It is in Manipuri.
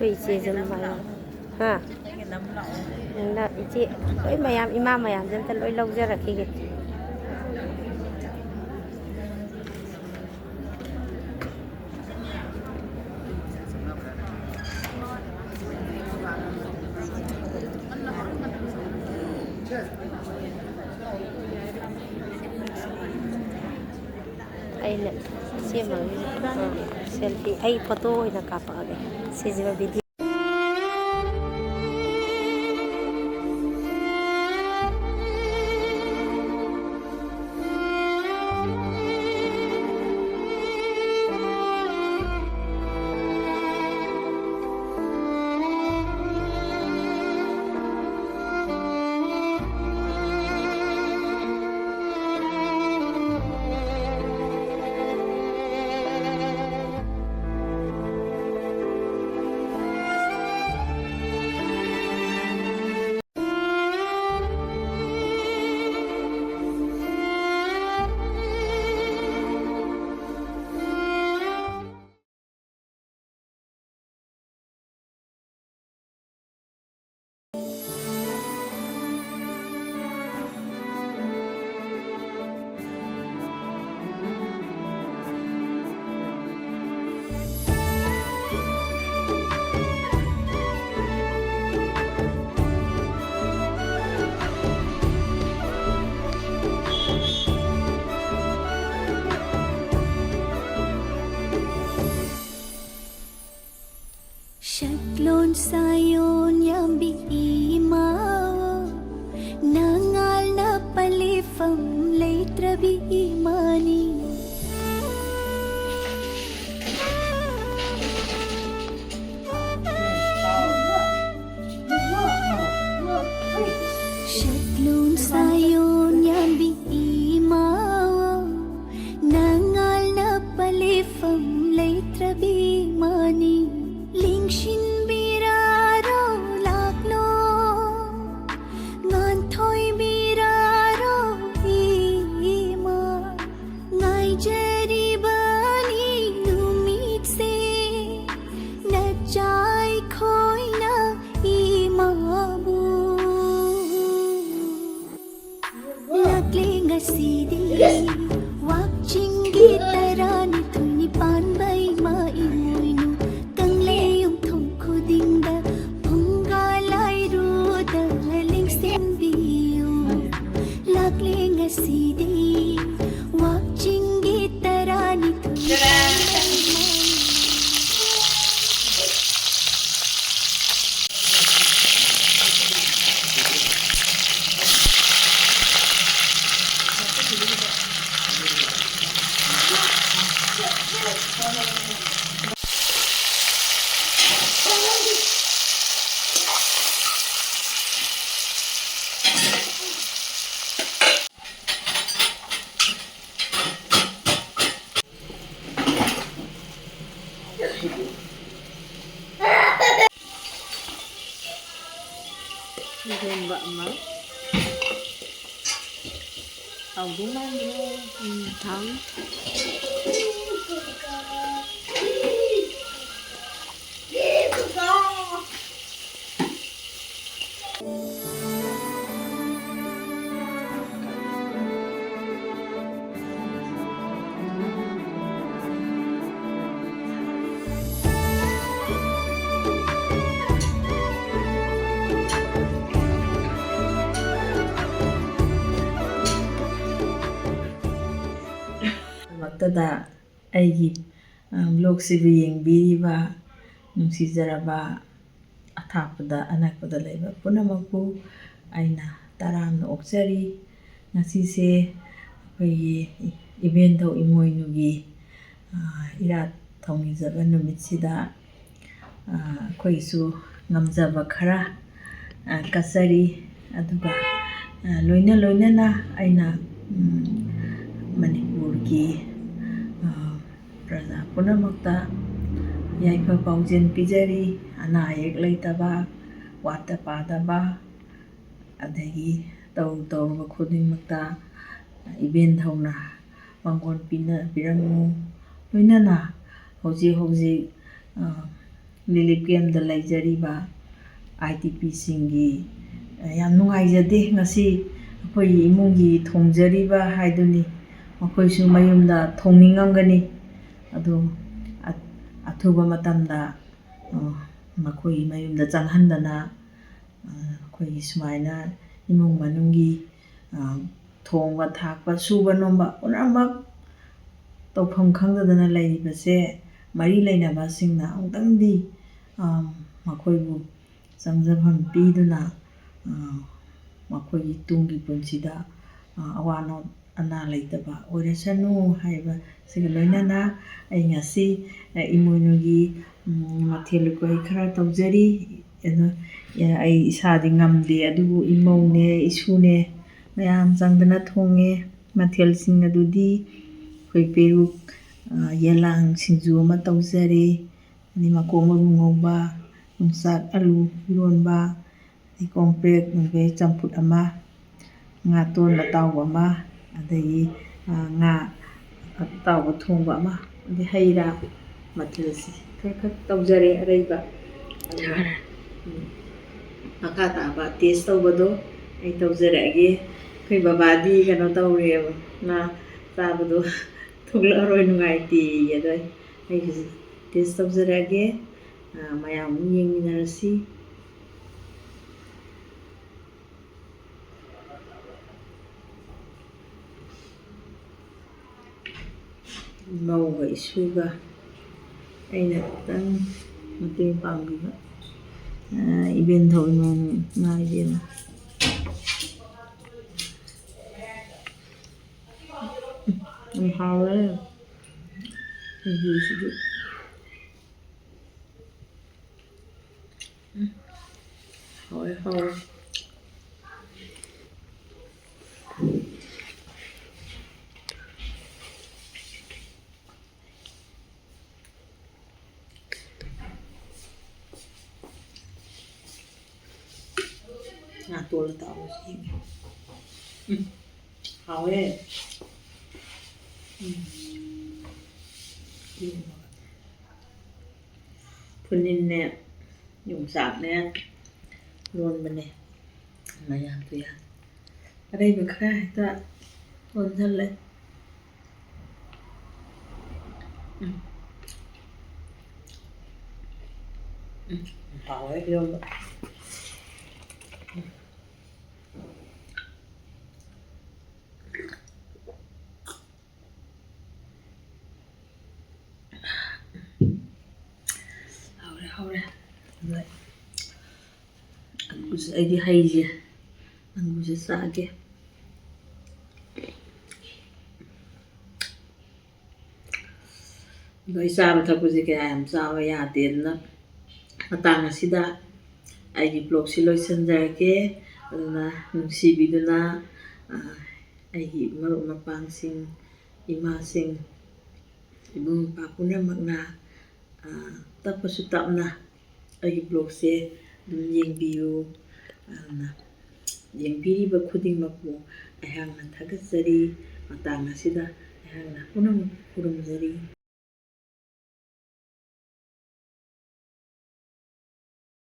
ꯑꯩꯈꯣꯏ ꯏꯆꯦꯁꯨ ꯑꯗꯨꯃꯥꯏꯅ ꯍꯥ ꯏꯆꯦ ꯂꯣꯏ ꯃꯌꯥꯝ ꯏꯃꯥ ꯃꯌꯥꯝꯁꯦ ꯑꯝꯇ ꯂꯣꯏ ꯂꯧꯖꯔꯛꯈꯤꯒꯦ ꯑꯩꯅ ꯁꯦꯝꯃꯒ ꯁꯦꯜꯐꯤ ꯑꯩ ꯐꯣꯇꯣ ꯑꯣꯏꯅ ꯀꯥꯞꯄꯛꯑꯒꯦ ꯁꯤꯁꯤꯃ video Shaklon sayon yambi imao nangal na palifam leitrabi imani Shaklon sayon yambi imao nangal na palifam leitrabi imani Lingshin biraro lakno ngan thoi biraro ima ngai jari bani numit se na chai khoi na ima bu lakle ngasidi wak chingi tarani thuni pan bai ma imoinu CD watching gitarani Mbak emak tahu bulan dia tahu ꯃꯛꯇꯗ ꯑꯩꯒꯤ ꯕ꯭ꯂꯣꯒꯁꯤꯕꯨ ꯌꯦꯡꯕꯤꯔꯤꯕ ꯅꯨꯡꯁꯤꯖꯔꯕ ꯑꯊꯥꯞꯄꯗ ꯑꯅꯛꯄꯗ ꯂꯩꯕ ꯄꯨꯝꯅꯃꯛꯄꯨ ꯑꯩꯅ ꯇꯔꯥꯝꯅ ꯑꯣꯛꯆꯔꯤ ꯉꯁꯤꯁꯦ ꯑꯩꯈꯣꯏꯒꯤ ꯏꯕꯦꯟꯊꯧ ꯏꯃꯣꯏꯅꯨꯒꯤ ꯏꯔꯥꯠ ꯊꯧꯅꯤꯖꯕ ꯅꯨꯃꯤꯠꯁꯤꯗ ꯑꯩꯈꯣꯏꯁꯨ ꯉꯝꯖꯕ ꯈꯔ ꯀꯠꯆꯔꯤ ꯑꯗꯨꯒ ꯂꯣꯏꯅꯅ ꯑꯩꯅ ꯃꯅꯤꯄꯨꯔꯒꯤ ꯄ꯭ꯔꯖꯥ ꯄꯨꯝꯅꯃꯛꯇ ꯌꯥꯏꯐ ꯄꯥꯎꯖꯦꯜ ꯄꯤꯖꯔꯤ ꯑꯅꯥ ꯑꯌꯦꯛ ꯂꯩꯇꯕ ꯋꯥꯠꯇ ꯄꯥꯗꯕ ꯑꯗꯒꯤ ꯇꯧꯔꯨꯕ ꯈꯨꯗꯤꯡꯃꯛꯇ ꯏꯕꯦꯟꯊꯧꯅ ꯃꯪꯒꯣꯜ ꯄꯤꯔꯝꯃꯨ ꯂꯣꯏꯅꯅ ꯍꯧꯖꯤꯛ ꯔꯤꯂꯤꯐ ꯀꯦꯝꯗ ꯂꯩꯖꯔꯤꯕ IDPꯁꯤꯡꯒꯤ ꯌꯥꯝ ꯅꯨꯡꯉꯥꯏꯖꯗꯦ ꯉꯁꯤ ꯑꯩꯈꯣꯏꯒꯤ ꯏꯃꯨꯡꯒꯤ ꯊꯣꯡꯖꯔꯤꯕ ꯍꯥꯏꯗꯨꯅꯤ ꯃꯈꯣꯏꯁꯨ ꯃꯌꯨꯝꯗ ꯊꯣꯡꯅꯤꯡꯉꯝꯒꯅꯤ ꯑꯗꯨ ꯑꯊꯨꯕ ꯃꯇꯝꯗ ꯃꯈꯣꯏꯒꯤ ꯃꯌꯨꯝꯗ ꯆꯪꯍꯟꯗꯅ ꯑꯩꯈꯣꯏꯒꯤ ꯁꯨꯃꯥꯏꯅ ꯏꯃꯨꯡ ꯃꯅꯨꯡꯒꯤ ꯊꯣꯡꯕ ꯊꯥꯛꯄ ꯁꯨꯕ ꯅꯣꯝꯕ ꯄꯨꯝꯅꯃꯛ ꯇꯧꯐꯝ ꯈꯪꯗꯗꯅ ꯂꯩꯔꯤꯕꯁꯦ ꯃꯔꯤ ꯂꯩꯅꯕꯁꯤꯡꯅ ꯑꯃꯨꯛꯇꯪꯗꯤ ꯃꯈꯣꯏꯕꯨ ꯆꯪꯖꯐꯝ ꯄꯤꯗꯨꯅ ꯃꯈꯣꯏꯒꯤ ꯇꯨꯡꯒꯤ ꯄꯨꯟꯁꯤꯗ ꯑꯋꯥ ꯑꯅꯥ ꯂꯩꯇꯕ ꯑꯣꯏꯔꯁꯅꯨ ꯍꯥꯏꯕꯁꯤꯒ ꯂꯣꯏꯅꯅ ꯑꯩ ꯉꯁꯤ ꯏꯃꯣꯏꯅꯨꯒꯤ ꯃꯊꯦꯜ ꯂꯨꯀꯣꯏ ꯈꯔ ꯇꯧꯖꯔꯤ ꯑꯗꯨ ꯑꯩ ꯏꯁꯥꯗꯤ ꯉꯝꯗꯦ ꯑꯗꯨꯕꯨ ꯏꯃꯧꯅꯦ ꯏꯁꯨꯅꯦ ꯃꯌꯥꯝ ꯆꯪꯗꯅ ꯊꯣꯡꯉꯦ ꯃꯊꯦꯜꯁꯤꯡ ꯑꯗꯨꯗꯤ ꯑꯩꯈꯣꯏ ꯄꯦꯔꯨꯛ ꯌꯦꯂꯥꯡ ꯁꯤꯡꯖꯨ ꯑꯃ ꯇꯧꯖꯔꯦ ꯑꯗꯩ ꯃꯀꯣꯛ ꯃꯔꯨ ꯉꯧꯕ ꯌꯣꯡꯆꯥꯛ ꯑꯂꯨ ꯏꯔꯣꯟꯕ ꯑꯗꯩ ꯀꯣꯝꯄ꯭ꯔꯦꯛ ꯅꯨꯡꯄ꯭ꯔꯦꯛ ꯆꯝꯐꯨꯠ ꯑꯃ ꯉꯥꯇꯣꯟ ꯑꯇꯥꯎꯕ ꯑꯃ ꯑꯗꯒꯤ ꯉꯥ ꯑꯇꯥꯎꯕ ꯊꯣꯡꯕ ꯑꯃ ꯑꯗꯩ ꯍꯩ ꯔꯥ ꯃꯊꯦꯜꯁꯤ ꯈꯔ ꯇꯧꯖꯔꯦ ꯑꯔꯩꯕ ꯑꯗꯨꯒ ꯃꯈꯥ ꯇꯥꯕ ꯇꯦꯁ ꯇꯧꯕꯗꯣ ꯑꯩ ꯇꯧꯖꯔꯛꯑꯒꯦ ꯑꯩꯈꯣꯏ ꯕꯕꯥꯗꯤ ꯀꯩꯅꯣ ꯇꯧꯔꯦꯕ ꯉꯥ ꯆꯥꯕꯗꯣ ꯊꯣꯛꯂꯛꯑꯔꯣꯏ ꯅꯨꯡꯉꯥꯏꯇꯦꯌꯦ ꯑꯗꯣ ꯑꯩꯁꯨ ꯇꯦꯁ ꯇꯧꯖꯔꯛꯑꯒꯦ ꯃꯌꯥꯝ ꯑꯃꯨꯛ ꯌꯦꯡꯃꯤꯟꯅꯔꯁꯤ ꯏꯃꯧꯒ ꯏꯁꯨꯒ ꯑꯩꯅ ꯈꯤꯇꯪ ꯃꯇꯦꯡ ꯄꯥꯡꯕꯤꯕ ꯏꯕꯦꯟꯊꯧ ꯏꯃꯣꯏꯅꯨ ꯏꯃꯥ ꯏꯕꯦꯟꯅ ꯍꯥꯎꯔꯦ ꯁꯤꯡꯖꯨꯁꯤꯁꯨ ꯍꯥꯎꯔꯦ ꯉꯥꯇꯣꯟ ꯑꯇꯥꯎꯕꯁꯤ ꯍꯥꯎꯋꯦ ꯐꯨꯅꯤꯟꯅꯦ ꯌꯣꯡꯆꯥꯛꯅꯦ ꯂꯣꯟꯕꯅꯦ ꯃꯌꯥꯝ ꯇꯨꯌꯥꯟ ꯑꯔꯩꯕ ꯈꯔ ꯍꯦꯛꯇ ꯂꯣꯟꯁꯜꯂꯦ ꯍꯥꯎꯋꯦ ꯏꯔꯣꯟꯕ ꯍꯥꯎꯔꯦ ꯑꯗ ꯑꯪꯒꯨꯔꯁꯦ ꯑꯩꯗꯤ ꯍꯩꯁꯦ ꯑꯪꯒꯨꯔꯁꯦ ꯆꯥꯒꯦ ꯑꯗꯣ ꯑꯩ ꯆꯥꯕ ꯊꯛꯄꯁꯦ ꯀꯌꯥ ꯌꯥꯝ ꯆꯥꯕ ꯌꯥꯗꯦ ꯑꯗꯨꯅ ꯃꯇꯥꯡ ꯑꯁꯤꯗ ꯑꯩꯒꯤ ꯕ꯭ꯂꯣꯛꯁꯤ ꯂꯣꯏꯁꯤꯟꯖꯔꯒꯦ ꯑꯗꯨꯅ ꯅꯨꯡꯁꯤꯕꯤꯗꯨꯅ ꯑꯩꯒꯤ ꯃꯔꯨꯞ ꯃꯄꯥꯡꯁꯤꯡ ꯏꯃꯥꯁꯤꯡ ꯏꯕꯨꯡ ꯏꯄ꯭ꯋꯥ ꯄꯨꯝꯅꯃꯛꯅ ꯇꯞꯄꯁꯨ ꯇꯞꯅ ꯑꯩꯒꯤ ꯕ꯭ꯂꯣꯛꯁꯦ ꯑꯗꯨꯝ ꯌꯦꯡꯕꯤꯌꯨ ꯑꯗꯨꯅ ꯌꯦꯡꯕꯤꯔꯤꯕ ꯈꯨꯗꯤꯡꯃꯛꯄꯨ ꯑꯩꯍꯥꯛꯅ ꯊꯥꯒꯠꯆꯔꯤ ꯃꯇꯥꯡ ꯑꯁꯤꯗ ꯑꯩꯍꯥꯛꯅ ꯄꯨꯝꯅꯃꯛ ꯈꯨꯔꯨꯝꯖꯔꯤ